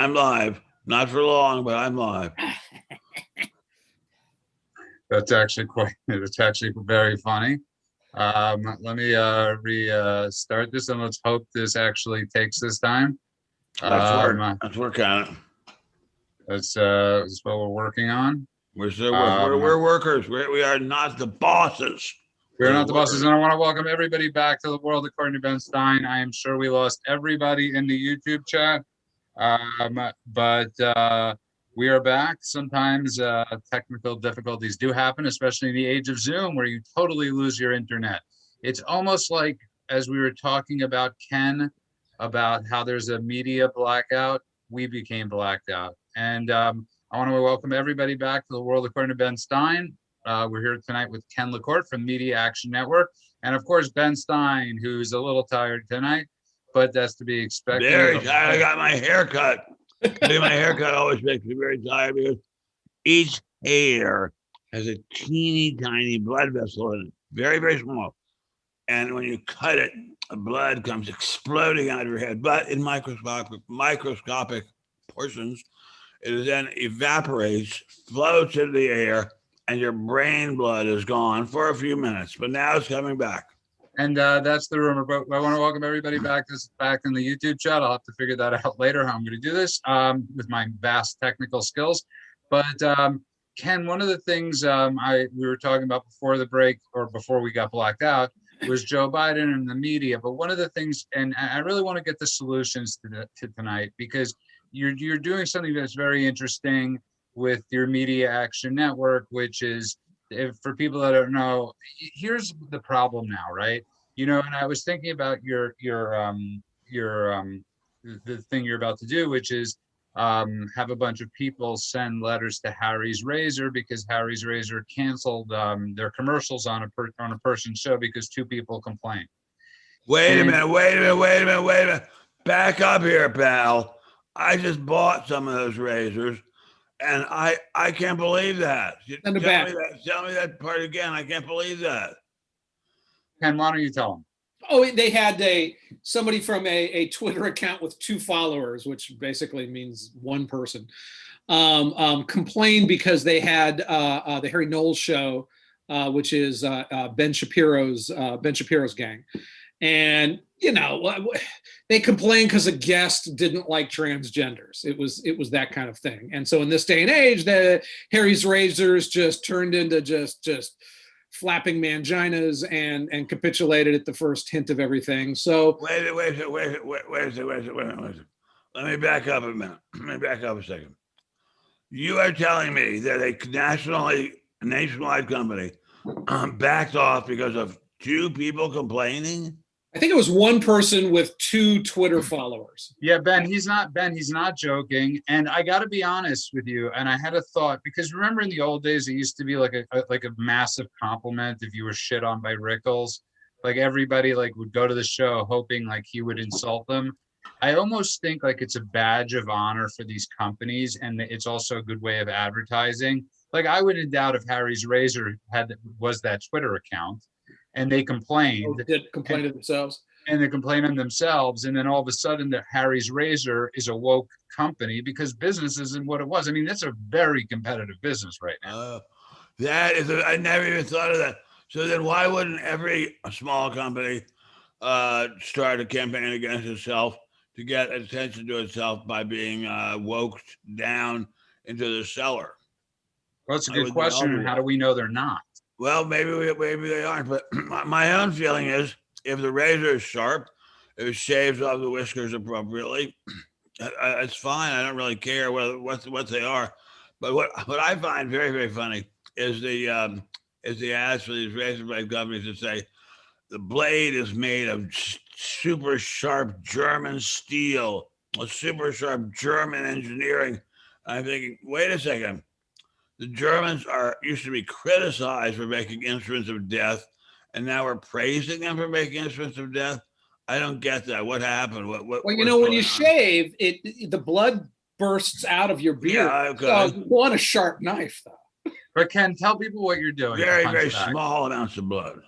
I'm live. Not for long, but I'm live. That's actually very funny. Let me restart this and let's hope this actually takes this time. Let's work on it. That's what we're working on. We're still we're workers. We are not the bosses. We're not the bosses, and I want to welcome everybody back to the world according to Ben Stein. I am sure we lost everybody in the YouTube chat, but we are back. Sometimes technical difficulties do happen, especially in the age of Zoom, where you totally lose your internet. It's almost like, as we were talking about, Ken, about how there's a media blackout, we became blacked out. And I want to welcome everybody back to the world according to Ben Stein. We're here tonight with Ken LaCourte from Media Action Network. And of course, Ben Stein, who's a little tired tonight, but that's to be expected. Very tired. I got my hair cut. My haircut always makes me very tired because each hair has a teeny tiny blood vessel in it, very, very small. And when you cut it, the blood comes exploding out of your head. But in microscopic portions, it then evaporates, floats into the air, and your brain blood is gone for a few minutes. But now it's coming back. And that's the rumor. But I want to welcome everybody back. This is back in the YouTube chat. I'll have to figure that out later, how I'm going to do this with my vast technical skills. But Ken, one of the things we were talking about before the break, or before we got blacked out, was Joe Biden and the media. But one of the things, and I really want to get the solutions to tonight, because you're doing something that's very interesting with your Media Action Network, which is, for people that don't know, here's the problem now, right? You know, and I was thinking about the thing you're about to do, which is have a bunch of people send letters to Harry's Razor, because Harry's Razor canceled their commercials on a person's show because 2 people complained. Wait a minute. Back up here, pal. I just bought some of those razors, and I can't believe that. Tell me that part again. I can't believe that. Ken, why don't you tell them? Oh, they had somebody from a Twitter account with 2 followers, which basically means 1 person, complained because they had the Harry Knowles show, which is Ben Shapiro's gang. And, you know, they complained because a guest didn't like transgenders. It was that kind of thing. And so in this day and age, the Harry's Razors just turned into just flapping manginas and capitulated at the first hint of everything. So wait a second. Let me back up a minute. Let me back up a second. You are telling me that a nationwide company backed off because of 2 people complaining? I think it was 1 person with 2 Twitter followers. Yeah, Ben, he's not joking. And I got to be honest with you. And I had a thought, because remember in the old days, it used to be like a massive compliment if you were shit on by Rickles. Like everybody would go to the show hoping like he would insult them. I almost think like it's a badge of honor for these companies, and it's also a good way of advertising. Like I wouldn't doubt if Harry's Razor was that Twitter account, and they complained. Oh, did complain to themselves. And they complain on themselves, and then all of a sudden, that Harry's Razor is a woke company because business isn't what it was. I mean, that's a very competitive business right now. I never even thought of that. So then, why wouldn't every small company start a campaign against itself to get attention to itself by being woked down into the cellar? Well, that's a good question. And how do we know they're not? Well, maybe they aren't, but my own feeling is if the razor is sharp, if it shaves off the whiskers appropriately, it's fine. I don't really care what they are. But what I find very, very funny is the ads for these razor blade companies that say the blade is made of super sharp German steel, a super sharp German engineering. I'm thinking, wait a second. The Germans used to be criticized for making instruments of death, and now we're praising them for making instruments of death. I don't get that. What happened? Well, you know, when you shave, the blood bursts out of your beard. Yeah, okay. So you want a sharp knife, though. But Ken, tell people what you're doing. Very, very small amounts of blood.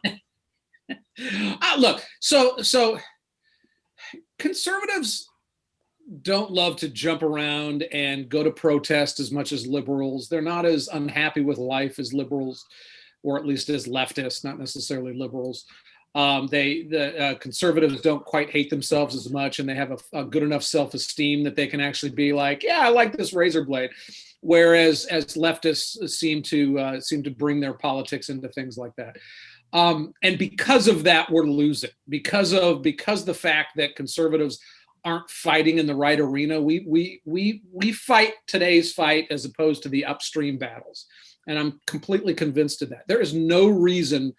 Look, so conservatives don't love to jump around and go to protest as much as liberals. They're not as unhappy with life as liberals, or at least as leftists, not necessarily liberals. The conservatives don't quite hate themselves as much, and they have a good enough self-esteem that they can actually be like, yeah, I like this razor blade. Whereas as leftists seem to bring their politics into things like that. And because of that, we're losing because the fact that conservatives aren't fighting in the right arena. We fight today's fight as opposed to the upstream battles. And I'm completely convinced of that. There is no reason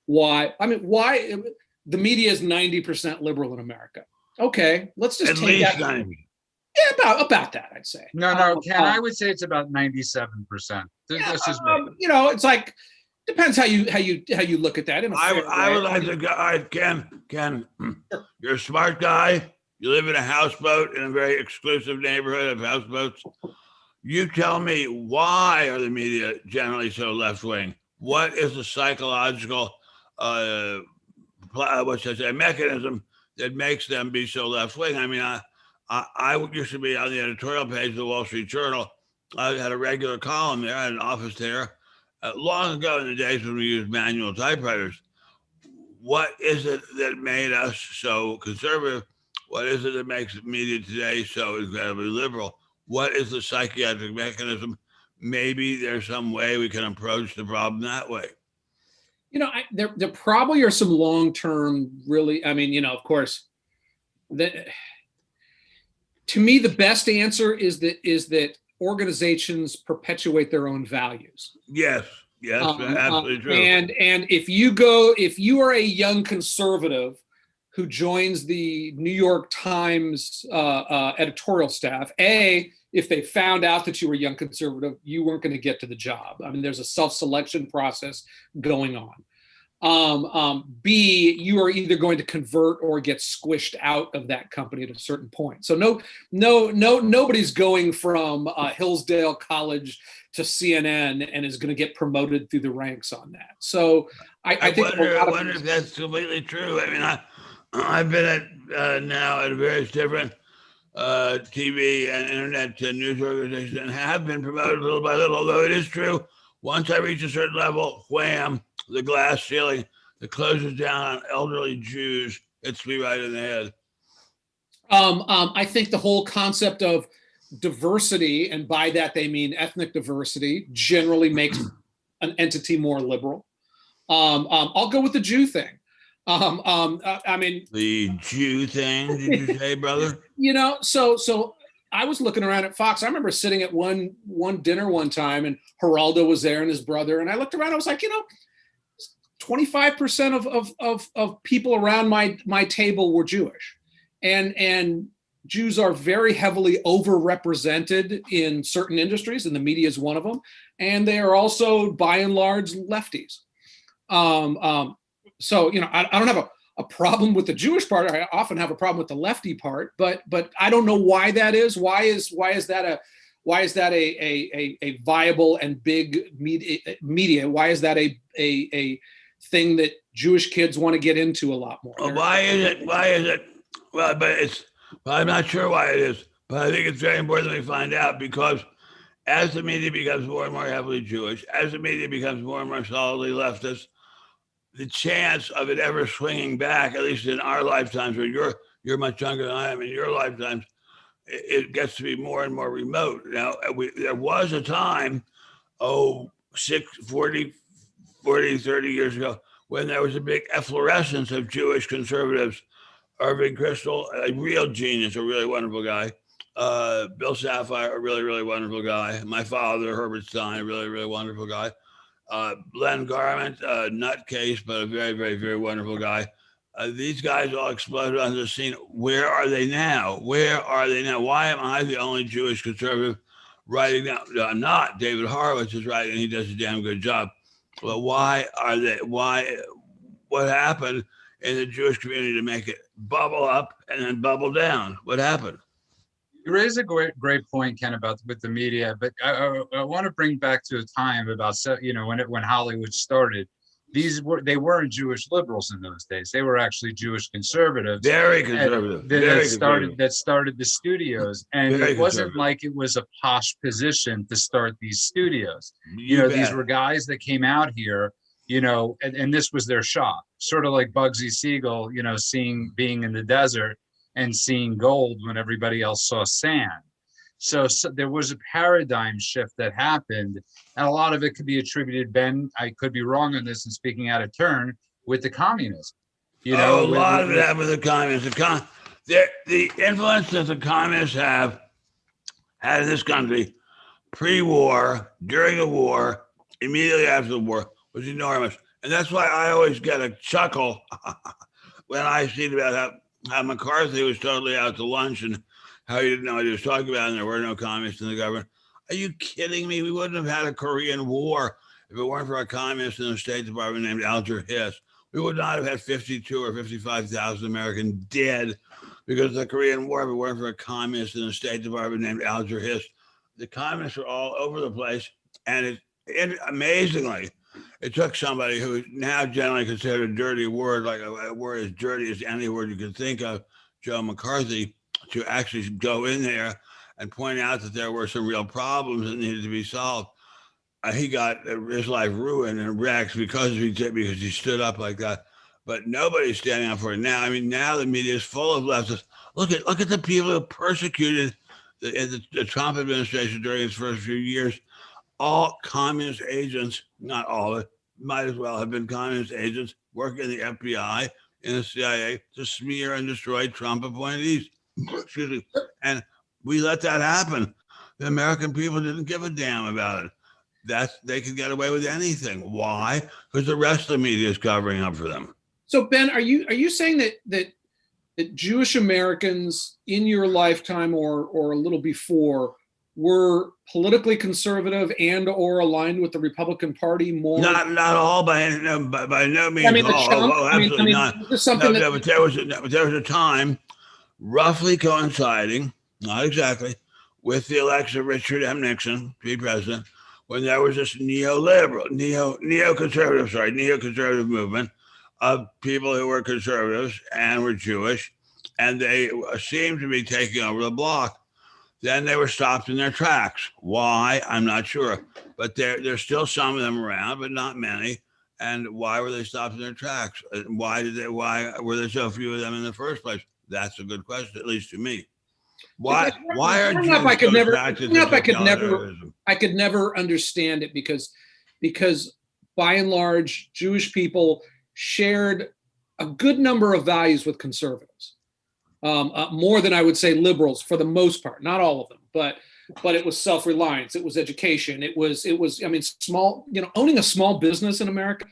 why the media is 90% liberal in America. Okay, let's just take that. 90. Yeah, about that, I'd say. No, Ken, I would say it's about 97%. This is me. It's like depends how you look at that. I would like to go, Ken, you're a smart guy. You live in a houseboat in a very exclusive neighborhood of houseboats. You tell me, why are the media generally so left-wing? What is the psychological mechanism that makes them be so left-wing? I mean, I used to be on the editorial page of the Wall Street Journal. I had a regular column there. I had an office there long ago in the days when we used manual typewriters. What is it that made us so conservative? What is it that makes the media today so incredibly liberal? What is the psychiatric mechanism? Maybe there's some way we can approach the problem that way. There probably are some long-term, really. I mean, of course, to me, the best answer is that organizations perpetuate their own values. Yes, absolutely true. And if you are a young conservative who joins the New York Times editorial staff, if they found out that you were a young conservative, you weren't going to get to the job. I mean, there's a self-selection process going on. B, you are either going to convert or get squished out of that company at a certain point. So nobody's going from Hillsdale College to CNN and is going to get promoted through the ranks on that. So I think wonder if that's completely true. I mean, I've been at now at various different TV and internet news organizations and have been promoted little by little, although it is true, once I reach a certain level, wham, the glass ceiling that closes down on elderly Jews hits me right in the head. I think the whole concept of diversity, and by that they mean ethnic diversity, generally makes an entity more liberal. I'll go with the Jew thing. I mean, the Jew thing, did you say, brother? So I was looking around at Fox. I remember sitting at one dinner one time, and Geraldo was there and his brother. And I looked around. I was like, 25% of people around my table were Jewish, and Jews are very heavily overrepresented in certain industries, and the media is one of them. And they are also, by and large, lefties. So, I don't have a problem with the Jewish part. I often have a problem with the lefty part, but I don't know why that is. Why is that a viable and big media? Why is that a thing that Jewish kids want to get into a lot more? Well, why is it? Well, I'm not sure why it is, but I think it's very important that we find out, because as the media becomes more and more heavily Jewish, as the media becomes more and more solidly leftist, the chance of it ever swinging back, at least in our lifetimes, or you're much younger than I am, in your lifetimes, it gets to be more and more remote. Now, there was a time, 40, 30 years ago, when there was a big efflorescence of Jewish conservatives. Irving Kristol, a real genius, a really wonderful guy. Bill Sapphire, a really, really wonderful guy. My father, Herbert Stein, a really, really wonderful guy. Len Garment, nutcase, but a very, very, very wonderful guy. These guys all exploded onto the scene. Where are they now? Why am I the only Jewish conservative writing now? No, I'm not. David Horowitz is writing, and he does a damn good job. But why are they? What happened in the Jewish community to make it bubble up and then bubble down? What happened? You raise a great point, Ken, with the media, but I want to bring back to a time about when Hollywood started, they weren't Jewish liberals in those days. They were actually Jewish conservatives. Very conservative. That started the studios, and it wasn't like it was a posh position to start these studios. These were guys that came out here, and this was their shop, sort of like Bugsy Siegel, being in the desert and seeing gold when everybody else saw sand. So there was a paradigm shift that happened, and a lot of it could be attributed, Ben, I could be wrong on this and speaking out of turn, with the communism. A lot of it happened with the communists. The influence that the communists have had in this country pre-war, during the war, immediately after the war, was enormous. And that's why I always get a chuckle when I see about how McCarthy was totally out to lunch and how he didn't know what he was talking about, and there were no communists in the government. Are you kidding me? We wouldn't have had a Korean War if it weren't for a communist in the State Department named Alger Hiss. We would not have had 52 or 55,000 Americans dead because of the Korean War if it weren't for a communist in the State Department named Alger Hiss. The communists were all over the place, and amazingly, it took somebody who is now generally considered a dirty word, like a word as dirty as any word you could think of, Joe McCarthy, to actually go in there and point out that there were some real problems that needed to be solved. He got his life ruined and wrecked because he stood up like that. But nobody's standing up for it now. I mean, now the media is full of leftists. Look at the people who persecuted the Trump administration during its first few years. All communist agents, not all of it, might as well have been communist agents working in the FBI, in the CIA, to smear and destroy Trump appointees. Excuse me. And we let that happen. The American people didn't give a damn about it. They could get away with anything. Why? Because the rest of the media is covering up for them. So Ben, are you saying that Jewish Americans in your lifetime or a little before were politically conservative and or aligned with the Republican Party more? Not all by no means. I mean, absolutely not. No, but there was a time, roughly coinciding, not exactly, with the election of Richard M. Nixon to be president, when there was this neoconservative movement of people who were conservatives and were Jewish, and they seemed to be taking over the bloc. Then they were stopped in their tracks. Why? I'm not sure. But there's still some of them around, but not many. And why were they stopped in their tracks? Why were there so few of them in the first place? That's a good question, at least to me. Why are Jews I could never understand it because by and large, Jewish people shared a good number of values with conservatives. More than I would say liberals for the most part, not all of them, but it was self-reliance, it was education, it was I mean, small, owning a small business in America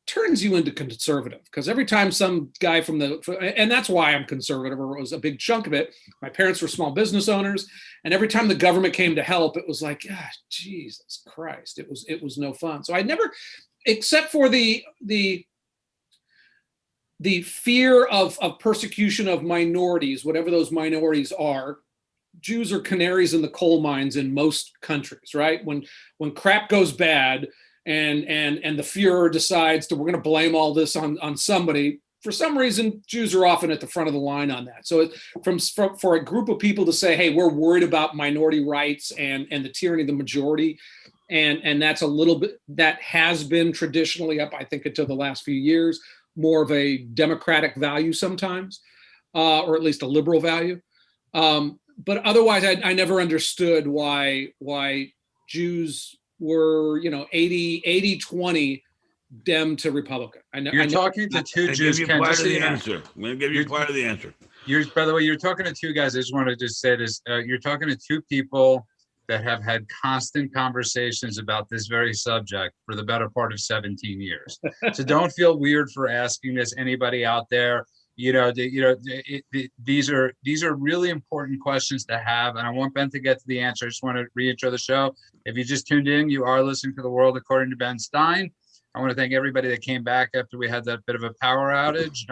turns you into conservative, because every time some guy and that's why I'm conservative, or it was a big chunk of it. My parents were small business owners, and every time the government came to help, it was like, Jesus Christ, it was no fun. So I never, except for the fear of persecution of minorities, whatever those minorities are. Jews are canaries in the coal mines in most countries, right? When crap goes bad and the Fuhrer decides that we're going to blame all this on somebody, for some reason, Jews are often at the front of the line on that. So for a group of people to say, hey, we're worried about minority rights and the tyranny of the majority, and that's a little bit, that has been traditionally up, I think, until the last few years, more of a democratic value sometimes, or at least a liberal value. But otherwise, I never understood why Jews were, 80-20 Dem to Republican. You're talking to two Jews. I'm going to give you part of the answer. By the way, you're talking to two guys. I just want to just say this. You're talking to two people that have had constant conversations about this very subject for the better part of 17 years. So don't feel weird for asking this. Anybody out there, these are really important questions to have. And I want Ben to get to the answer. I just want to reintro the show. If you just tuned in, you are listening to The World According to Ben Stein. I want to thank everybody that came back after we had that bit of a power outage.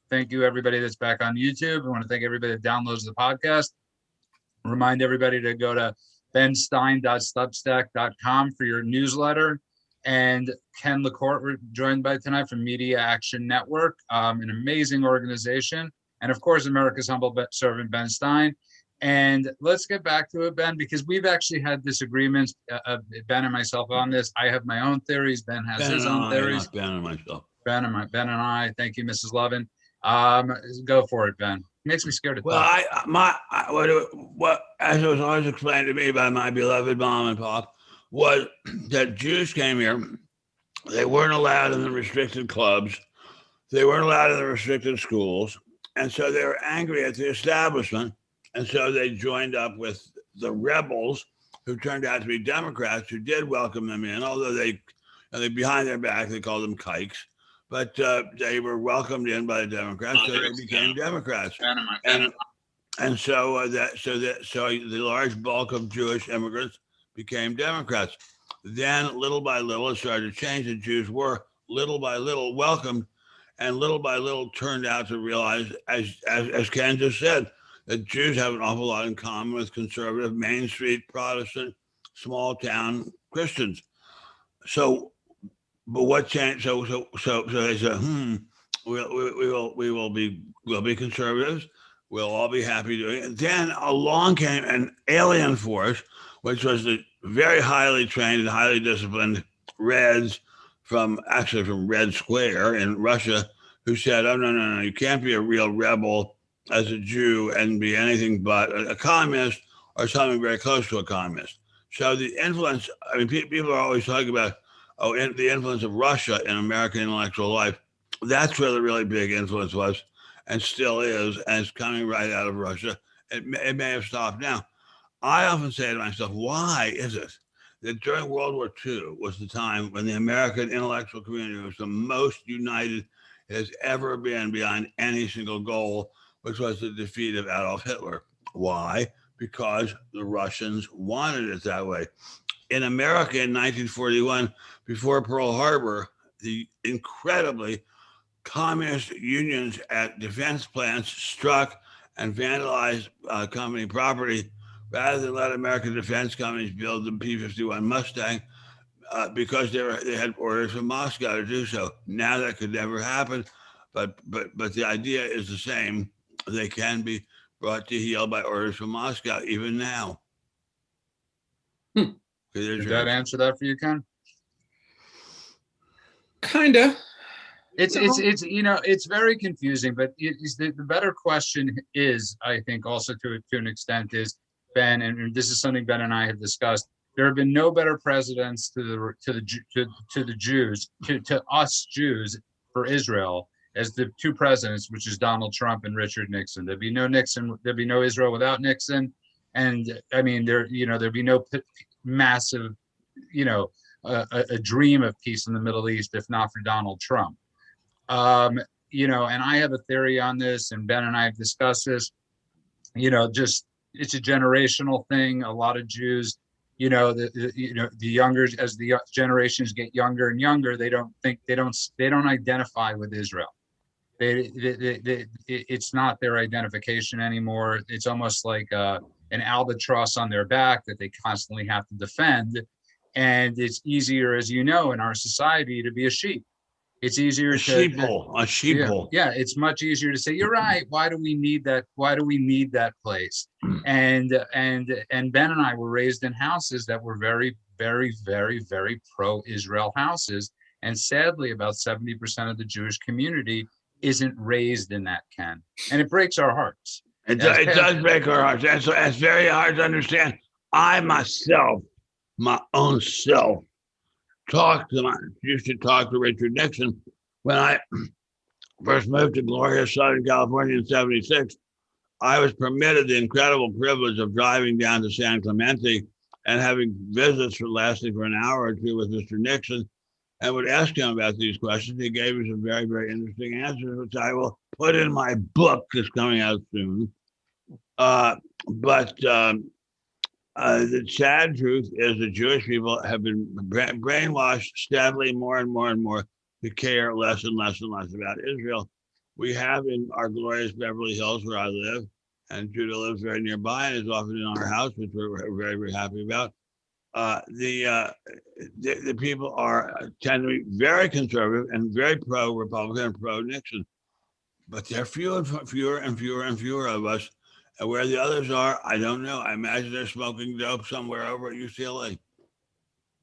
Thank you, everybody that's back on YouTube. I want to thank everybody that downloads the podcast. Remind everybody to go to benstein.substack.com for your newsletter. And Ken LaCourte, we're joined by tonight from Media Action Network, an amazing organization. And of course, America's humble servant, Ben Stein. And let's get back to it, Ben, because we've actually had disagreements, Ben and myself, on this. I have my own theories. Ben has his own theories. Not Ben and myself. Ben and I. Thank you, Mrs. Lovin. Go for it, Ben. Makes me scared to Well, talk. what as it was always explained to me by my beloved mom and pop was that Jews came here. They weren't allowed in the restricted clubs. They weren't allowed in the restricted schools. And so they were angry at the establishment. And so they joined up with the rebels, who turned out to be Democrats, who did welcome them in, although they behind their back, they called them kikes. But they were welcomed in by the Democrats, so they became Democrats. And so the large bulk of Jewish immigrants became Democrats. Then, little by little, it started to change. The Jews were little by little welcomed, and little by little turned out to realize, as Ken just said, that Jews have an awful lot in common with conservative, Main Street Protestant, small town Christians. So, but what changed? So they said, we'll be conservatives. We'll all be happy doing it. Then along came an alien force, which was the very highly trained and highly disciplined Reds from Red Square in Russia, who said, oh, no, you can't be a real rebel as a Jew and be anything but a communist or something very close to a communist. So the influence, I mean, people are always talking about, the influence of Russia in American intellectual life. That's where the really big influence was and still is, and it's coming right out of Russia. It may have stopped now. I often say to myself, why is it that during World War II was the time when the American intellectual community was the most united it has ever been behind any single goal, which was the defeat of Adolf Hitler? Why? Because the Russians wanted it that way. In America in 1941, before Pearl Harbor, the incredibly communist unions at defense plants struck and vandalized company property rather than let American defense companies build the P-51 Mustang because they had orders from Moscow to do so. Now that could never happen, but the idea is the same. They can be brought to heel by orders from Moscow even now. Did that answer that for you, Ken? Kinda. It's it's very confusing, but the better question is, I think, also to an extent, is, Ben, and this is something Ben and I have discussed. There have been no better presidents to the Jews, to us Jews, for Israel as the two presidents, which is Donald Trump and Richard Nixon. There'd be no Nixon. There'd be no Israel without Nixon, and I mean there'd be no massive, a dream of peace in the Middle East if not for Donald Trump. And I have a theory on this, and Ben and I have discussed this. Just it's a generational thing. A lot of Jews, the younger, as the generations get younger and younger, they don't identify with Israel. It's not their identification anymore. It's almost like an albatross on their back that they constantly have to defend. And it's easier, as you know, in our society to be a sheep. It's easier a sheeple. Yeah, it's much easier to say, you're right. Why do we need that? Why do we need that place? And Ben and I were raised in houses that were very, very, very, very pro-Israel houses. And sadly, about 70% of the Jewish community isn't raised in that, Ken. And it breaks our hearts. It does break our hearts. It's very hard to understand. I myself, my own self, used to talk to Richard Nixon when I first moved to glorious Southern California in '76. I was permitted the incredible privilege of driving down to San Clemente and having visits lasting for an hour or two with Mr. Nixon, and would ask him about these questions. He gave me some very, very interesting answers, which I will put in my book that's coming out soon. The sad truth is the Jewish people have been brainwashed steadily more and more and more to care less and less and less about Israel. We have in our glorious Beverly Hills, where I live, and Judah lives very nearby and is often in our house, which we're very, very happy about. the people tend to be very conservative and very pro-Republican and pro-Nixon, but there are fewer and fewer of us. And where the others are, I don't know. I imagine they're smoking dope somewhere over at UCLA.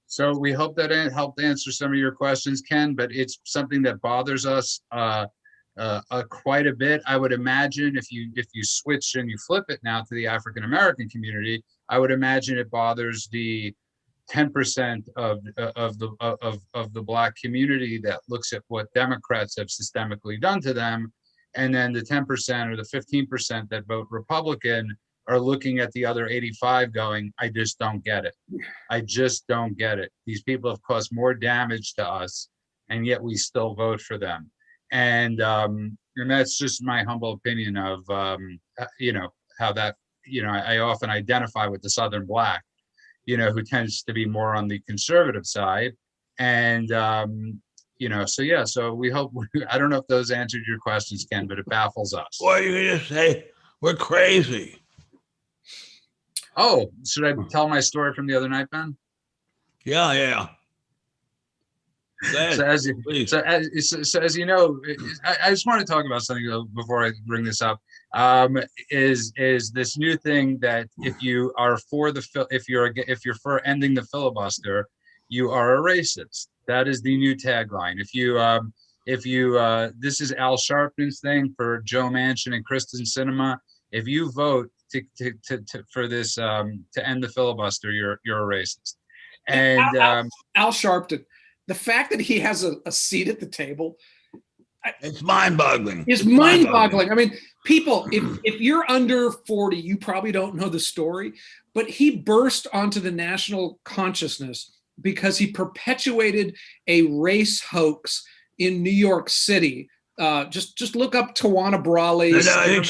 So we hope that helped answer some of your questions, Ken, but it's something that bothers us quite a bit. I would imagine if you switch and you flip it now to the African American community, I would imagine it bothers the 10% of the Black community that looks at what Democrats have systemically done to them, and then the 10% or the 15% that vote Republican are looking at the other 85 going, I just don't get it. I just don't get it. These people have caused more damage to us, and yet we still vote for them. And that's just my humble opinion of, how that, I often identify with the Southern Black, who tends to be more on the conservative side. And, so we hope, I don't know if those answered your questions, Ken, but it baffles us. Or you can just say, we're crazy. Oh, should I tell my story from the other night, Ben? Yeah. So as you know, I just want to talk about something before I bring this up. Is this new thing that if you are if you're for ending the filibuster, you are a racist. That is the new tagline. If you this is Al Sharpton's thing for Joe Manchin and Kristen Sinema. If you vote for this to end the filibuster, you're a racist. And Al Sharpton, the fact that he has a seat at the table, it's mind-boggling. It's mind-boggling. I mean, people, if you're under 40, you probably don't know the story, but he burst onto the national consciousness because he perpetuated a race hoax in New York City. Just look up Tawana Brawley. No, I think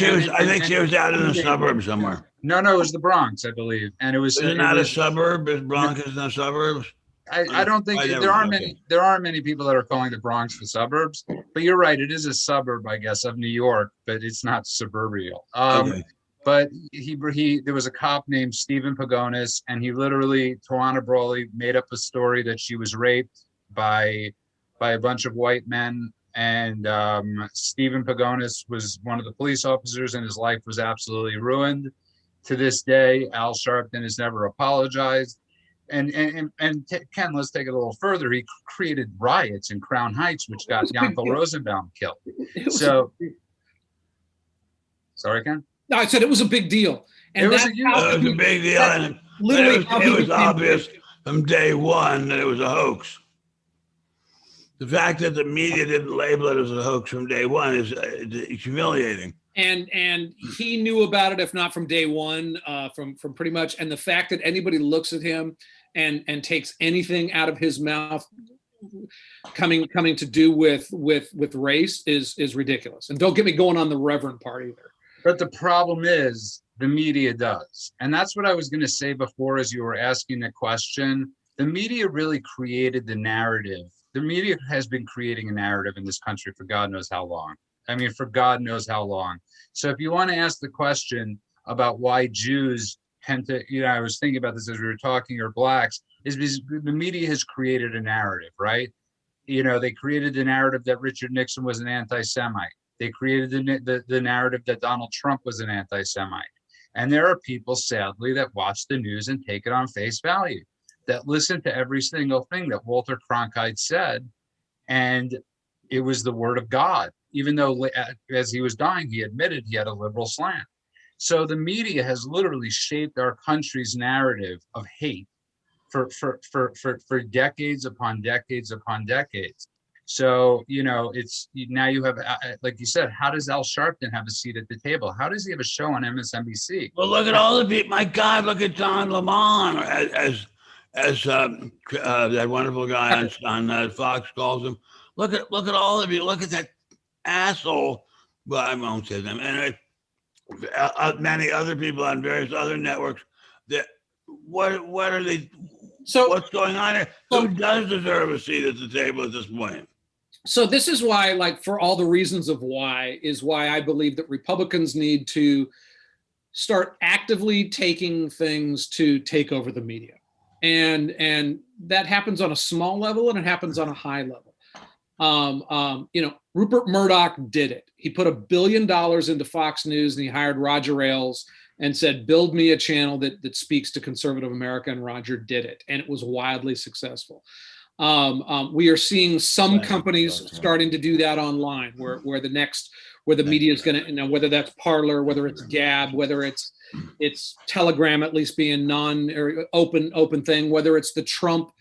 she was out in the suburbs somewhere. No, it was the Bronx, I believe, and it was. Is it not a suburb? Is Bronx in the suburbs? I don't think there aren't many people that are calling the Bronx the suburbs, but you're right. It is a suburb, I guess, of New York, but it's not suburbial. Okay. But there was a cop named Stephen Pagonis, and he literally, Tawana Brawley made up a story that she was raped by a bunch of white men. And Stephen Pagonis was one of the police officers, and his life was absolutely ruined. To this day, Al Sharpton has never apologized. And Ken, let's take it a little further. He created riots in Crown Heights, which got Yankel Rosenbaum killed. So, sorry, Ken? No, I said it was a big deal. And it was a big deal. And it was obvious from day one that it was a hoax. The fact that the media didn't label it as a hoax from day one is humiliating. And he knew about it, if not from day one, from pretty much. And the fact that anybody looks at him and takes anything out of his mouth coming to do with race is ridiculous. And don't get me going on the Reverend part either. But the problem is the media does. And that's what I was going to say before as you were asking the question. The media really created the narrative. The media has been creating a narrative in this country for God knows how long. I mean, for God knows how long. So if you want to ask the question about why Jews tend to, I was thinking about this as we were talking, or Blacks, is because the media has created a narrative, right? They created the narrative that Richard Nixon was an anti-Semite. They created the narrative that Donald Trump was an anti-Semite. And there are people, sadly, that watch the news and take it on face value, that listen to every single thing that Walter Cronkite said, and it was the word of God, even though as he was dying, he admitted he had a liberal slant. So the media has literally shaped our country's narrative of hate for decades upon decades upon decades. So, it's now you have, like you said, how does Al Sharpton have a seat at the table? How does he have a show on MSNBC? Well, look at all the people. My God, look at Don Lemon, as that wonderful guy on Fox calls him. Look at all of you. Look at that asshole. Well, I won't say them. And many other people on various other networks. That what are they? So what's going on here? Who does deserve a seat at the table at this point? So this is why, like, for all the reasons of why I believe that Republicans need to start actively taking things to take over the media. and that happens on a small level and it happens on a high level. Rupert Murdoch did it. He put $1 billion into Fox News and he hired Roger Ailes and said, build me a channel that speaks to conservative America, and Roger did it, and it was wildly successful. We are seeing some companies starting to do that online, where the media is going to, whether that's Parler, whether it's Gab, whether it's Telegram, at least being open thing, whether it's the Trump,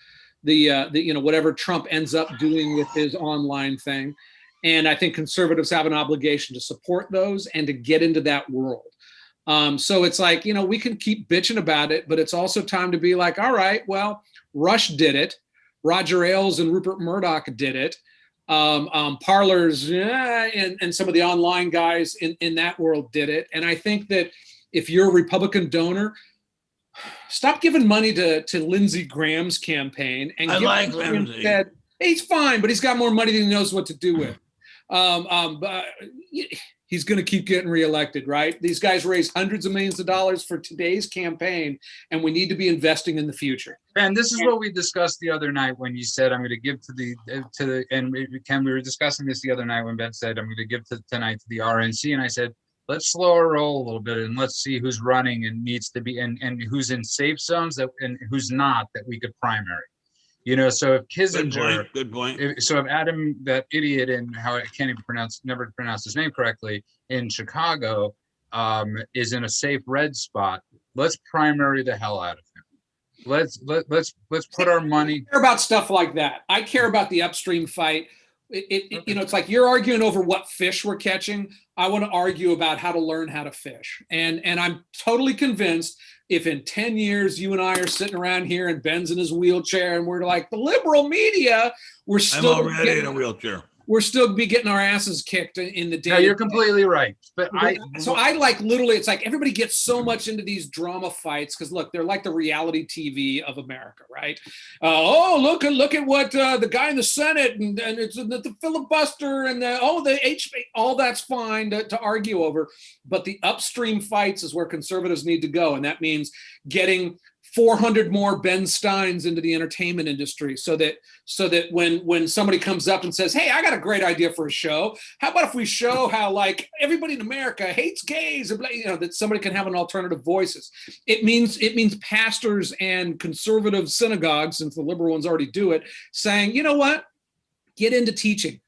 whatever Trump ends up doing with his online thing. And I think conservatives have an obligation to support those and to get into that world. So it's like, we can keep bitching about it, but it's also time to be like, all right, well, Rush did it. Roger Ailes and Rupert Murdoch did it. Parlers and some of the online guys in that world did it. And I think that if you're a Republican donor, stop giving money to Lindsey Graham's campaign. And I like Lindsey. Hey, he's fine, but he's got more money than he knows what to do with. But he's going to keep getting reelected, right? These guys raise hundreds of millions of dollars for today's campaign, and we need to be investing in the future. And this is what we discussed the other night when you said, I'm going to give we were discussing this the other night when Ben said, I'm going to give tonight to the RNC. And I said, let's slow our roll a little bit and let's see who's running and needs to be, and who's in safe zones and who's not, that we could primary. So if Kissinger, good point. So if Adam, that idiot in how I can't even never pronounce his name correctly, in Chicago, is in a safe red spot, let's primary the hell out of him. Let's put our money. I care about stuff like that. I care about the upstream fight. It's like you're arguing over what fish we're catching. I want to argue about how to learn how to fish. And I'm totally convinced if in 10 years you and I are sitting around here and Ben's in his wheelchair and we're like the liberal media, I'm already in a wheelchair. We're still be getting our asses kicked in the day. No, you're completely right. But I like literally, it's like everybody gets so much into these drama fights because look, they're like the reality TV of America, right? Look at what the guy in the Senate and it's the filibuster and all that's fine to argue over, but the upstream fights is where conservatives need to go, and that means getting 400 more Ben Steins into the entertainment industry so that when somebody comes up and says, hey, I got a great idea for a show. How about if we show how like everybody in America hates gays, that somebody can have an alternative voices. It means pastors and conservative synagogues, since the liberal ones already do it, saying, you know what, get into teaching.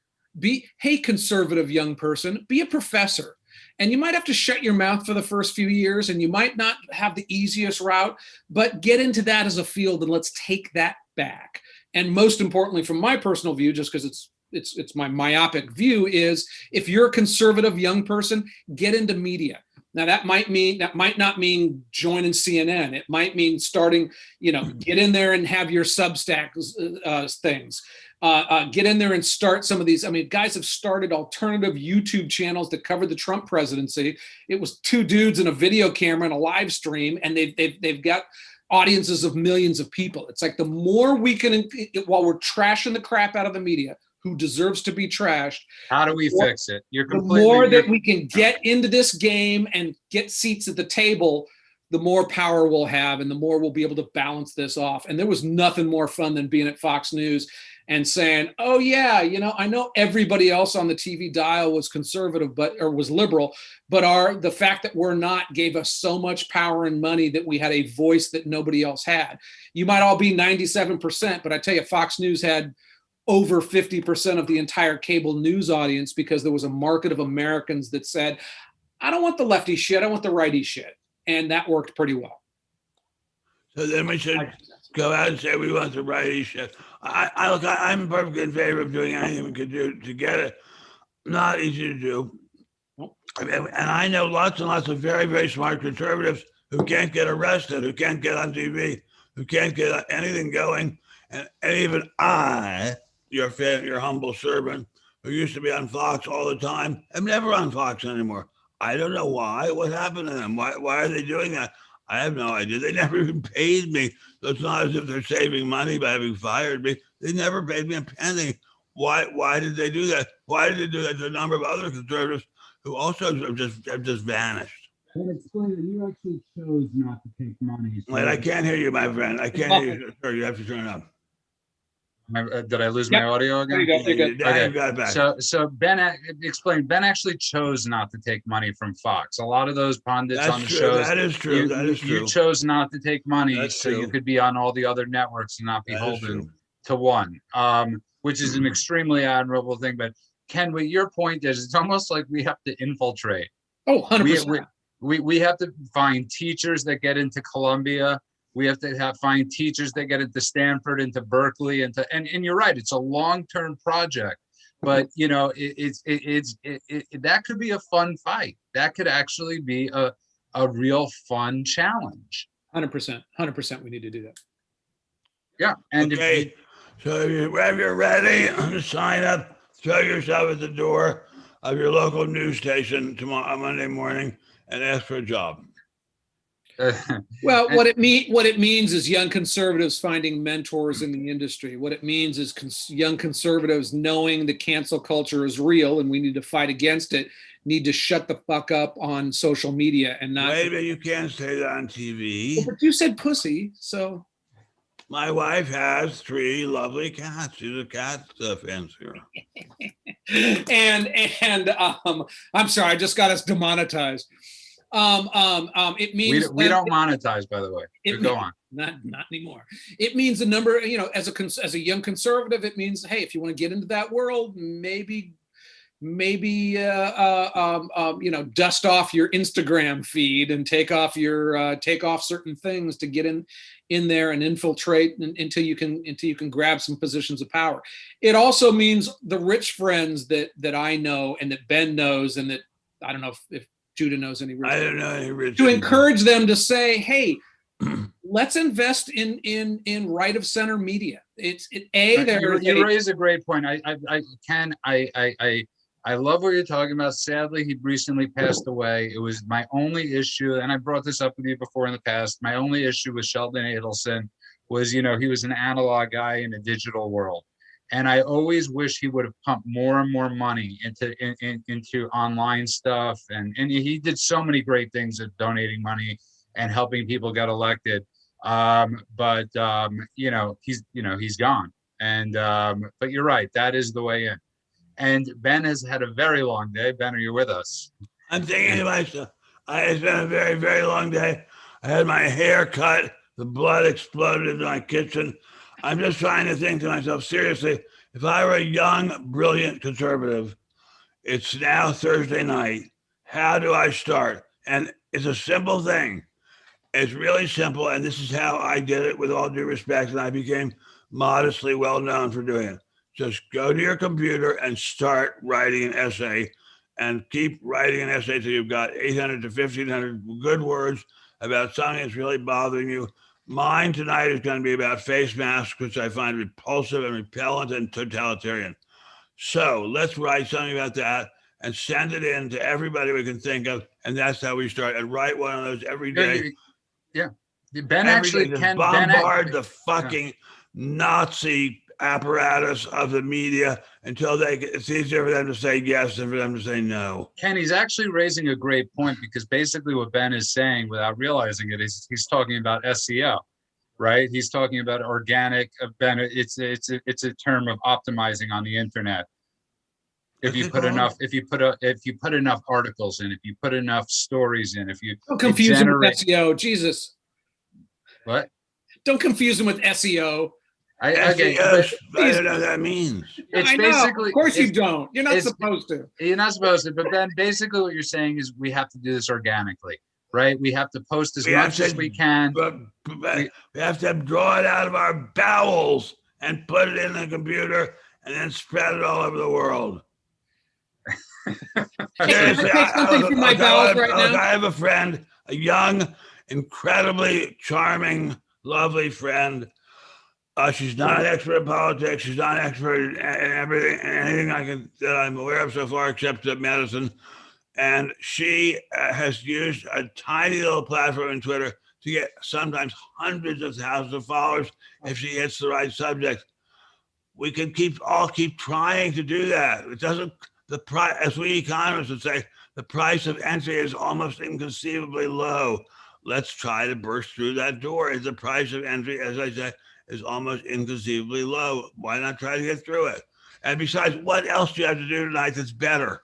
Hey, conservative young person, be a professor. And you might have to shut your mouth for the first few years, and you might not have the easiest route, but get into that as a field and let's take that back. And most importantly, from my personal view, just because it's my myopic view, is if you're a conservative young person, get into media. Now that might not mean joining CNN. It might mean starting, get in there and have your Substack things. Get in there and start some of these. I mean, guys have started alternative YouTube channels that cover the Trump presidency. It was two dudes and a video camera and a live stream, and they've got audiences of millions of people. It's like the more we can, while we're trashing the crap out of the media, who deserves to be trashed. How do we fix it? The more that we can get into this game and get seats at the table, the more power we'll have and the more we'll be able to balance this off. And there was nothing more fun than being at Fox News and saying, oh yeah, I know everybody else on the TV dial was conservative, or was liberal, but the fact that we're not gave us so much power and money that we had a voice that nobody else had. You might all be 97%, but I tell you, Fox News had over 50% of the entire cable news audience because there was a market of Americans that said, I don't want the lefty shit, I want the righty shit. And that worked pretty well. So then we should go out and say we want the righty shit. I'm perfectly in favor of doing anything we could do to get it. Not easy to do. And I know lots and lots of very, very smart conservatives who can't get arrested, who can't get on TV, who can't get anything going. And even I, your humble servant, who used to be on Fox all the time, I'm never on Fox anymore. I don't know why. What happened to them? Why are they doing that? I have no idea. They never even paid me. So it's not as if they're saving money by having fired me. They never paid me a penny. Why did they do that? Why did they do that to a number of other conservatives who also have just vanished? And explain that you actually chose not to take money. Wait, I can't hear you, my friend. I can't hear you. Sir, you have to turn it up. Did I lose my audio again? There you go. You're good. Now you've got it back. So Ben explained. Ben actually chose not to take money from Fox. A lot of those pundits That's on the true. shows. That is true. That is true. You chose not to take money, That's so true. you could be on all the other networks and not be That is beholden true. to one, which is an extremely admirable thing. But Ken, what your point is, it's almost like we have to infiltrate. Oh, 100%. We have to find teachers that get into Columbia. We have to find teachers that get into Stanford, into Berkeley, and you're right. It's a long-term project, but you know, that could be a fun fight. That could actually be a real fun challenge. 100%. We need to do that. Yeah, and okay. So if you're ready, sign up. Throw yourself at the door of your local news station tomorrow, Monday morning, and ask for a job. Well, what it means is young conservatives finding mentors in the industry. What it means is young conservatives knowing the cancel culture is real and we need to fight against it, need to shut the fuck up on social media and not. Wait a minute, you can't say that on TV. Well, but you said pussy, so. My wife has 3 lovely cats. She's a cat fancier. and I'm sorry, I just got us demonetized. It means we don't monetize, by the way. Go on. Not anymore. It means the number, you know, as a young conservative, it means, hey, if you want to get into that world, maybe you know, dust off your Instagram feed and take off certain things to get in there and infiltrate until you can grab some positions of power. It also means the rich friends that I know and that Ben knows and that I don't know if Judah knows any rich. I don't know any rich. To encourage them to say, hey, let's invest in right of center media. You raise a great point. I love what you're talking about. Sadly, he recently passed away. It was my only issue, and I brought this up with you before in the past. My only issue with Sheldon Adelson was, you know, he was an analog guy in a digital world. And I always wish he would have pumped more and more money into online stuff. And he did so many great things at donating money and helping people get elected. But you know, he's gone. And but you're right, that is the way in. And Ben has had a very long day. Ben, are you with us? I'm thinking to myself, it's been a very, very long day. I had my hair cut. The blood exploded in my kitchen. I'm just trying to think to myself, seriously, if I were a young, brilliant conservative, it's now Thursday night. How do I start? And it's a simple thing. It's really simple. And this is how I did it with all due respect. And I became modestly well known for doing it. Just go to your computer and start writing an essay and keep writing an essay till you've got 800 to 1,500 good words about something that's really bothering you. Mine tonight is going to be about face masks, which I find repulsive and repellent and totalitarian. So let's write something about that and send it in to everybody we can think of. And that's how we start. And write one of those every day. Yeah. Ben actually can bombard the fucking Nazi apparatus of the media until it's easier for them to say yes than for them to say no. Ken, he's actually raising a great point because basically what Ben is saying without realizing it is he's talking about SEO, right? He's talking about organic. Ben, it's a term of optimizing on the internet. If you put enough articles in, if you put enough stories in, if you don't confuse them with SEO, Jesus. What? Don't confuse them with SEO. I don't know what that means. It's I basically, know. Of course you don't. You're not supposed to. You're not supposed to. But then basically what you're saying is we have to do this organically, right? We have to post as much as we can. We have to draw it out of our bowels and put it in the computer and then spread it all over the world. Seriously, I take something from my bowels right now. I have a friend, a young, incredibly charming, lovely friend. She's not an expert in politics. She's not an expert in anything that I'm aware of so far, except medicine. And she has used a tiny little platform in Twitter to get sometimes hundreds of thousands of followers if she hits the right subject. We can keep trying to do that. It doesn't. As we economists would say, The price of entry is almost inconceivably low. Let's try to burst through that door. The price of entry, as I said, is almost inconceivably low. Why not try to get through it? And besides, what else do you have to do tonight that's better?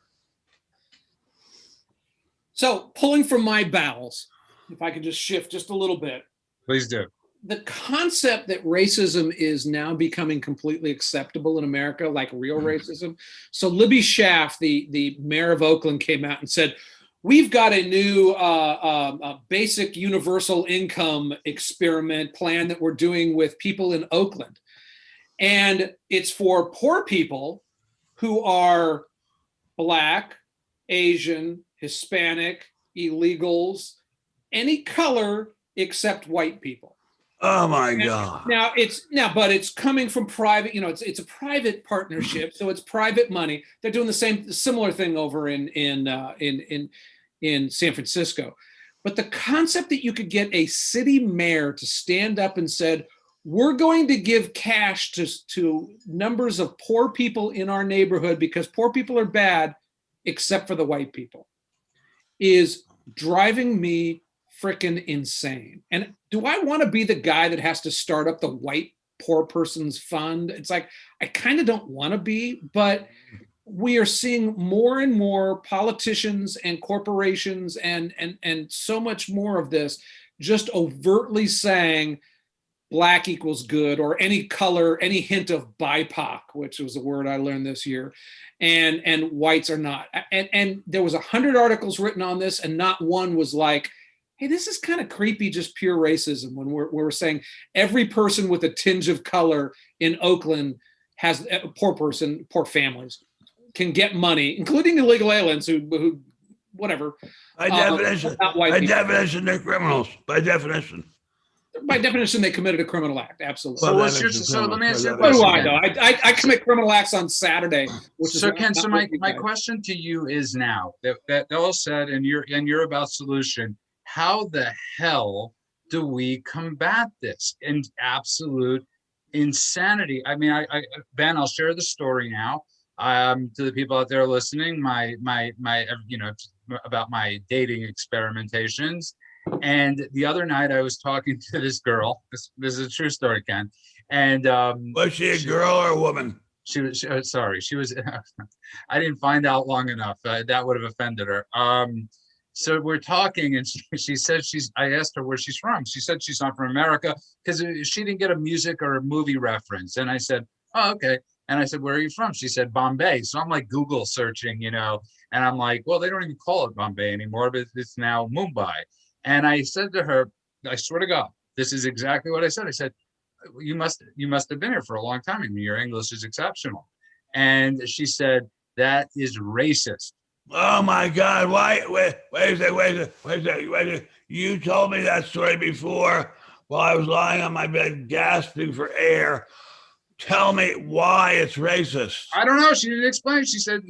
So, pulling from my bowels, if I could just shift just a little bit. Please do. The concept that racism is now becoming completely acceptable in America, like real racism. So Libby Schaaf, the mayor of Oakland, came out and said, we've got a new basic universal income experiment plan that we're doing with people in Oakland. And it's for poor people who are Black, Asian, Hispanic, illegals, any color except white people. Oh my God! But it's coming from private. You know, it's a private partnership, so it's private money. They're doing the similar thing over in San Francisco. But the concept that you could get a city mayor to stand up and said, "We're going to give cash to numbers of poor people in our neighborhood because poor people are bad, except for the white people," is driving me freaking insane. And do I want to be the guy that has to start up the white poor person's fund? It's like, I kind of don't want to be, but we are seeing more and more politicians and corporations and so much more of this just overtly saying Black equals good, or any color, any hint of BIPOC, which was a word I learned this year, and whites are not. And there was 100 articles written on this, and not one was like, hey, this is kind of creepy, just pure racism, when we're saying every person with a tinge of color in Oakland has a poor poor families can get money, including illegal aliens who whatever. By definition, they're criminals. By definition. By definition, they committed a criminal act. Absolutely. So let me ask you a What do question. I know? I commit criminal acts on Saturday. Ken, so my question to you is now that all said, and you're about solution. How the hell do we combat this and absolute insanity? I mean, Ben, I'll share the story now. To the people out there listening, my about my dating experimentations. And the other night I was talking to this girl. This is a true story, Ken. And was she a girl or a woman? She was I didn't find out long enough. That would have offended her. So we're talking, and she said I asked her where she's from. She said she's not from America because she didn't get a music or a movie reference. And I said, oh, okay. And I said, where are you from? She said, Bombay. So I'm like Google searching, and I'm like, well, they don't even call it Bombay anymore, but it's now Mumbai. And I said to her, I swear to God, this is exactly what I said. I said, you must have been here for a long time. I mean, your English is exceptional. And she said, that is racist. Oh my God! Why? Wait a second. You told me that story before while I was lying on my bed gasping for air. Tell me why it's racist. I don't know. She didn't explain. She said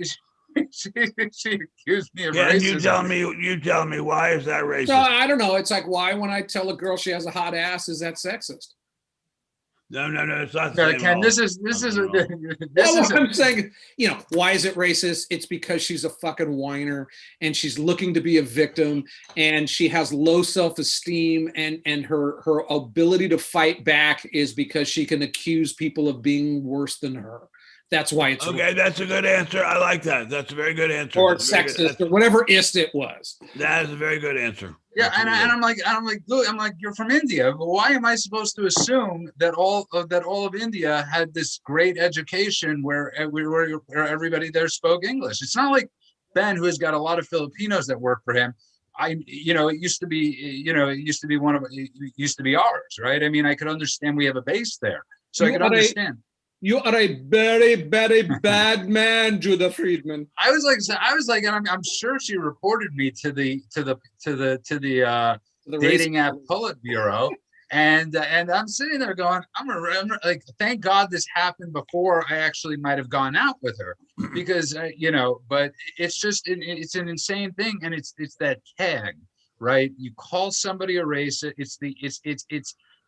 she accused me of racism. You tell me why is that racist? So I don't know. It's like, why when I tell a girl she has a hot ass, is that sexist? No, it's not. Ken, I'm saying, why is it racist? It's because she's a fucking whiner and she's looking to be a victim and she has low self-esteem and her ability to fight back is because she can accuse people of being worse than her. That's why it's okay. That's a good answer. I like that. That's a very good answer. Or sexist or whatever ist it was. That is a very good answer. Yeah, I'm like, you're from India. But why am I supposed to assume that all of India had this great education where everybody there spoke English? It's not like Ben, who has got a lot of Filipinos that work for him. It used to be ours, right? I mean, I could understand we have a base there, so I could understand. You are a very, very bad man, Judah Friedman. I was like, and I'm sure she reported me to the dating app Politburo, and I'm sitting there going, I'm like, thank God this happened before I actually might have gone out with her, because but it's just it's an insane thing, and it's that tag, right? You call somebody a racist.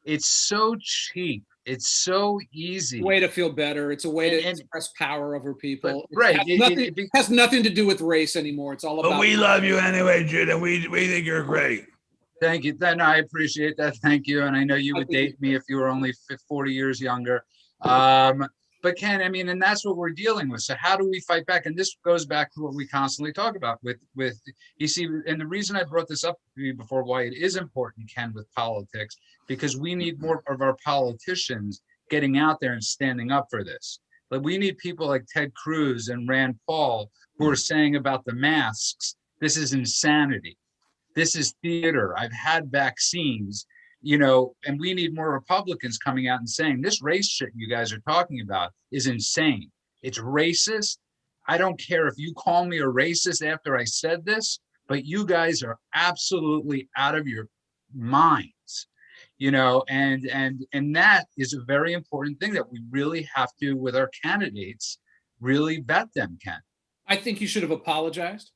It's so cheap It's so easy. Way to feel better. It's a way to express power over people. Right. It has nothing to do with race anymore. It's all about. But we love you anyway, Jude, and we think you're great. Thank you. Then I appreciate that. Thank you. And I know you would date me if you were only 40 years younger. But Ken, I mean, and that's what we're dealing with. So how do we fight back? And this goes back to what we constantly talk about with you see, and the reason I brought this up to you before, why it is important, Ken, with politics, because we need more of our politicians getting out there and standing up for this. But we need people like Ted Cruz and Rand Paul who are saying about the masks, this is insanity. This is theater. I've had vaccines. You know, and we need more Republicans coming out and saying this race shit you guys are talking about is insane. It's racist. I don't care if you call me a racist after I said this, but you guys are absolutely out of your minds, you know, and that is a very important thing that we really have to, with our candidates, really vet them, Ken. I think you should have apologized.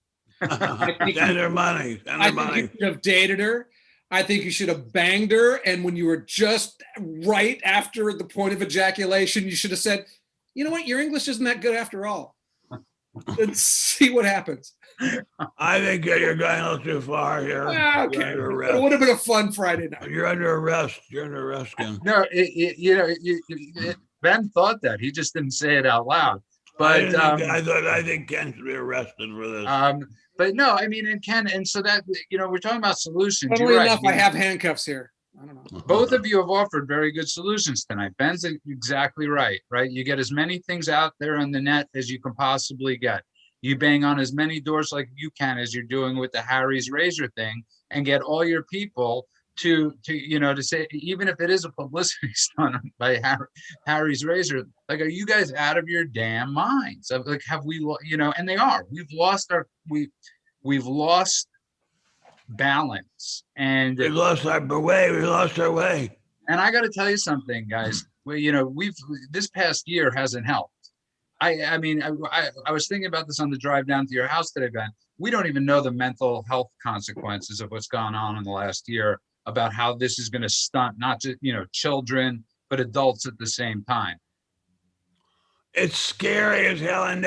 Send her money. Send her I money. think you should have dated her. I think you should have banged her. And when you were just right after the point of ejaculation, you should have said, you know what? Your English isn't that good after all. Let's see what happens. I think you're going a little too far here. Okay. It would have been a fun Friday night. You're under arrest. You're under arrest, Ken. No, Ben thought that. He just didn't say it out loud. But I think Ken should be arrested for this. But no, I mean, and Ken, and so that, you know, we're talking about solutions. Funnily enough, I have handcuffs here. I don't know. Both of you have offered very good solutions tonight. Ben's exactly right? You get as many things out there on the net as you can possibly get. You bang on as many doors like you can, as you're doing with the Harry's razor thing, and get all your people to say, even if it is a publicity stunt by Harry's razor, like, are you guys out of your damn minds? Like, have we, you know, and they are. We've lost balance, and we've lost our way. We lost our way. And I got to tell you something, guys. Well, you know, this past year hasn't helped. I mean, I was thinking about this on the drive down to your house today, Ben. We don't even know the mental health consequences of what's gone on in the last year, about how this is going to stunt not just, you know, children, but adults at the same time. It's scary as hell, and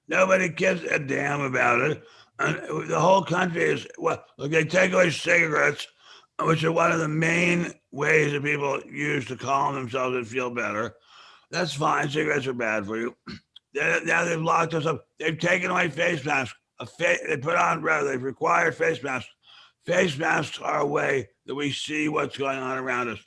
nobody gives a damn about it. And the whole country is, well, look, they take away cigarettes, which are one of the main ways that people use to calm themselves and feel better. That's fine. Cigarettes are bad for you. Now they've locked us up. They've taken away face masks. They put on, rather, they've required face masks. Face masks are a way that we see what's going on around us.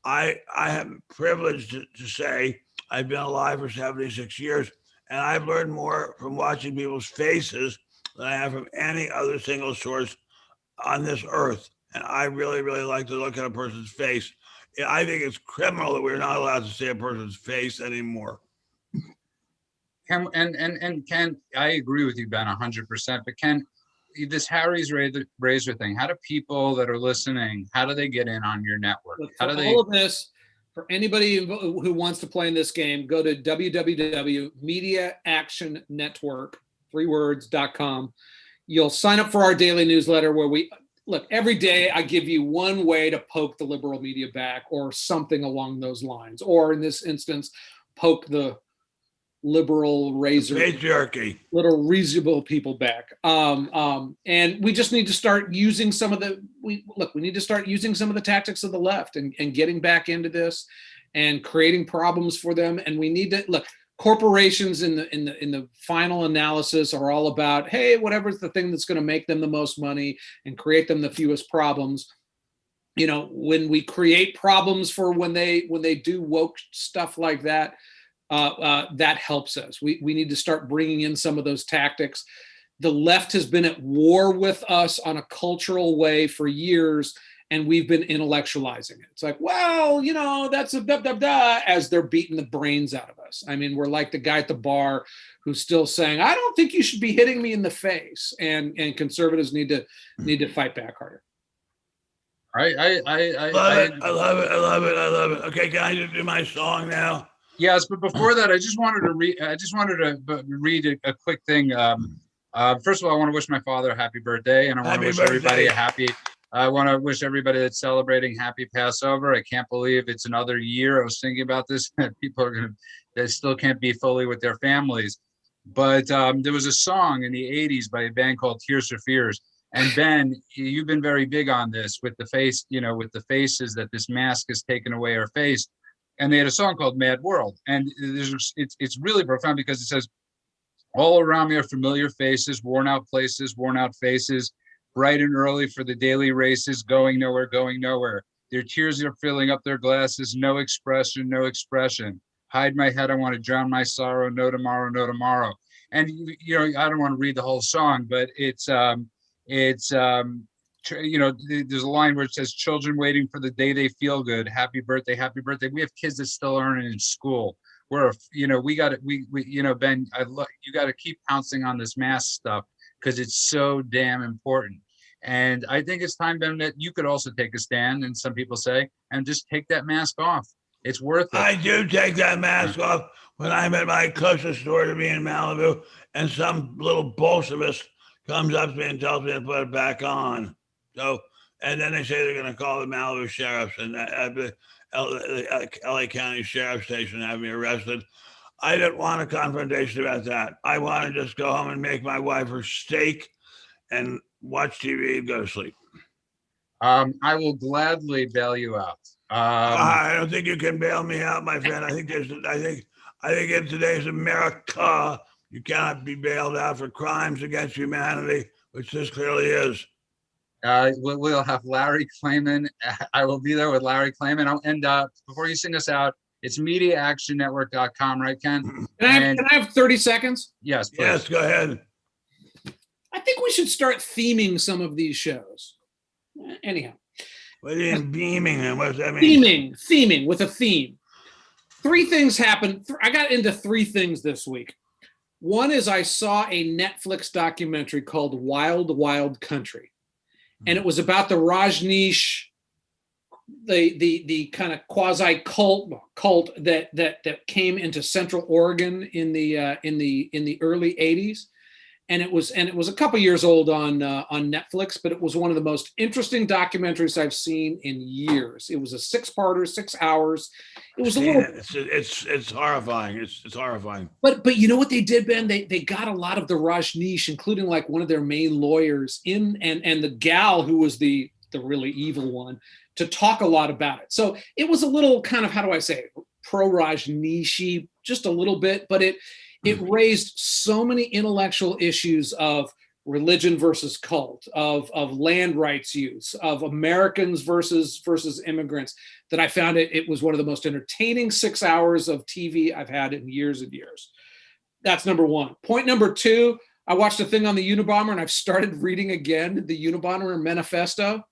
I am privileged to say I've been alive for 76 years, and I've learned more from watching people's faces than I have from any other single source on this earth. And I really, really like to look at a person's face. I think it's criminal that we're not allowed to see a person's face anymore. Ken, and Ken, I agree with you, Ben, 100%. But Ken, this Harry's razor thing, how do people that are listening, how do they get in on your network? How do they? All of this, for anybody who wants to play in this game, go to www.mediaactionnetwork.com. You'll sign up for our daily newsletter where we look every day. I give you one way to poke the liberal media back, or something along those lines, or in this instance, poke the liberal razor patriarchy, little reasonable people back. And we just need to start using some of the we need to start using some of the tactics of the left and getting back into this and creating problems for them. And we need to look, corporations in the final analysis are all about, hey, whatever's the thing that's going to make them the most money and create them the fewest problems. You know, when we create problems for when they do woke stuff like that, that helps us. We need to start bringing in some of those tactics. The left has been at war with us on a cultural way for years, and we've been intellectualizing it. It's like, well, you know, that's a da da da, as they're beating the brains out of us. I mean, we're like the guy at the bar who's still saying, I don't think you should be hitting me in the face. And conservatives need to fight back harder. I love it. Okay, can I just do my song now? Yes, but before that, I just wanted to read a quick thing. First of all, I want to wish my father a happy birthday, and I want to wish everybody a happy I want to wish everybody that's celebrating happy Passover. I can't believe it's another year. I was thinking about this. People are they still can't be fully with their families. But there was a song in the 80s by a band called Tears for Fears. And Ben, you've been very big on this with the face, with the faces, that this mask has taken away our face. And they had a song called Mad World. And it's really profound because it says, all around me are familiar faces, worn out places, worn out faces, bright and early for the daily races, going nowhere, going nowhere. Their tears are filling up their glasses, no expression, no expression. Hide my head, I want to drown my sorrow, no tomorrow, no tomorrow. And, I don't want to read the whole song, but there's a line where it says, children waiting for the day they feel good. Happy birthday, happy birthday. We have kids that still learn in school. We got to, Ben, you got to keep pouncing on this mask stuff because it's so damn important. And I think it's time, Ben, that you could also take a stand, and some people say, and just take that mask off. It's worth it. I do take that mask off when I'm at my closest store to me in Malibu, and some little Bolshevist comes up to me and tells me to put it back on. So, and then they say they're going to call the Malibu sheriffs and the LA County Sheriff Station and have me arrested. I didn't want a confrontation about that. I want to just go home and make my wife her steak and watch TV and go to sleep. I will gladly bail you out. I don't think you can bail me out, my friend. I think in today's America, you cannot be bailed out for crimes against humanity, which this clearly is. We'll have Larry Klayman. I will be there with Larry Klayman. And before you sing us out, it's MediaActionNetwork.com, right, Ken? Can I have 30 seconds? Yes, please. Yes, go ahead. I think we should start theming some of these shows. Anyhow. What do you mean beaming? And what does that mean? Theming with a theme. 3 things happened. I got into 3 things this week. One is I saw a Netflix documentary called Wild Wild Country. And it was about the Rajneesh, the kind of quasi cult that came into Central Oregon in the early 80s. And it was a couple years old on Netflix, but it was one of the most interesting documentaries I've seen in years. It was a 6-parter, 6 hours. It was it's horrifying. It's horrifying. But you know what they did, Ben? They got a lot of the Rajneesh, including like one of their main lawyers in, and the gal who was the really evil one, to talk a lot about it. So it was a little kind of, how do I say it, pro Rajneesh-y, just a little bit, but it raised so many intellectual issues of religion versus cult, of land rights use, of Americans versus immigrants, that I found it was one of the most entertaining 6 hours of TV I've had in years and years. That's number 1. Point number 2, I watched a thing on the Unabomber, and I've started reading again the Unabomber Manifesto.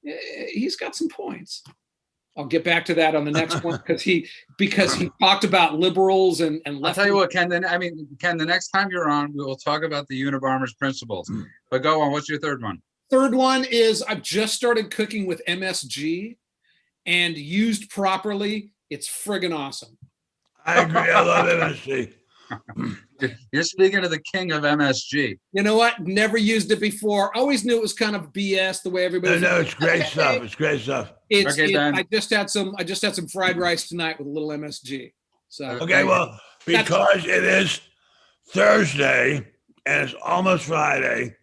He's got some points. I'll get back to that on the next one because he talked about liberals and left. I'll tell you what, Ken. Ken, the next time you're on, we will talk about the Unabomber's principles. But go on. What's your third one? Third one is I've just started cooking with MSG, and used properly, it's friggin' awesome. I agree. I love MSG. You're speaking to the king of MSG. You know what? Never used it before. Always knew it was kind of BS the way everybody. No, it's great stuff. It's great stuff. I just had some fried rice tonight with a little MSG. So okay, well, because it is Thursday and it's almost Friday.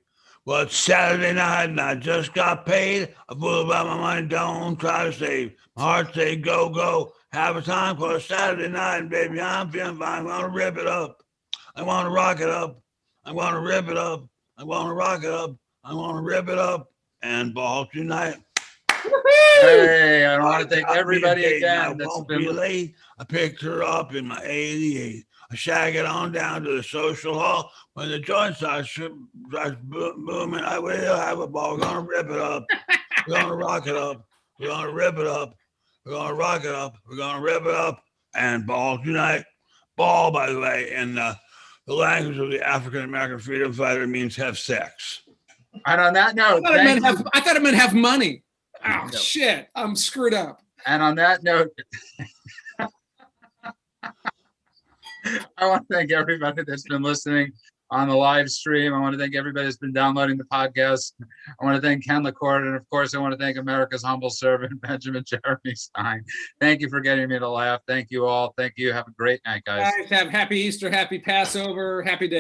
Well, it's Saturday night and I just got paid. I fool about my money. Don't try to save. My heart say go, go. Have a time for a Saturday night, baby. I'm feeling fine. I want to rip it up. I want to rock it up. I want to rip it up. I want to rock it up. I want to rip it up and ball tonight. Hey, I want to thank everybody again. Won't be late. I picked her up in my 88. I shag it on down to the social hall. When the joint starts booming, I will have a ball. We're going to rip it up. We're going to rock it up. We're going to rip it up. We're going to rock it up. We're going to rip it up and ball tonight. Ball, by the way, in the language of the African-American freedom fighter, means have sex. And on that note, I thought it meant have money. Oh, no. Shit. I'm screwed up. And on that note, I want to thank everybody that's been listening. on the live stream. I want to thank everybody that's been downloading the podcast. I want to thank Ken LaCourte, and of course, I want to thank America's humble servant, Benjamin Jeremy Stein. Thank you for getting me to laugh. Thank you all. Thank you. Have a great night, guys. Guys, have happy Easter, happy Passover, happy day.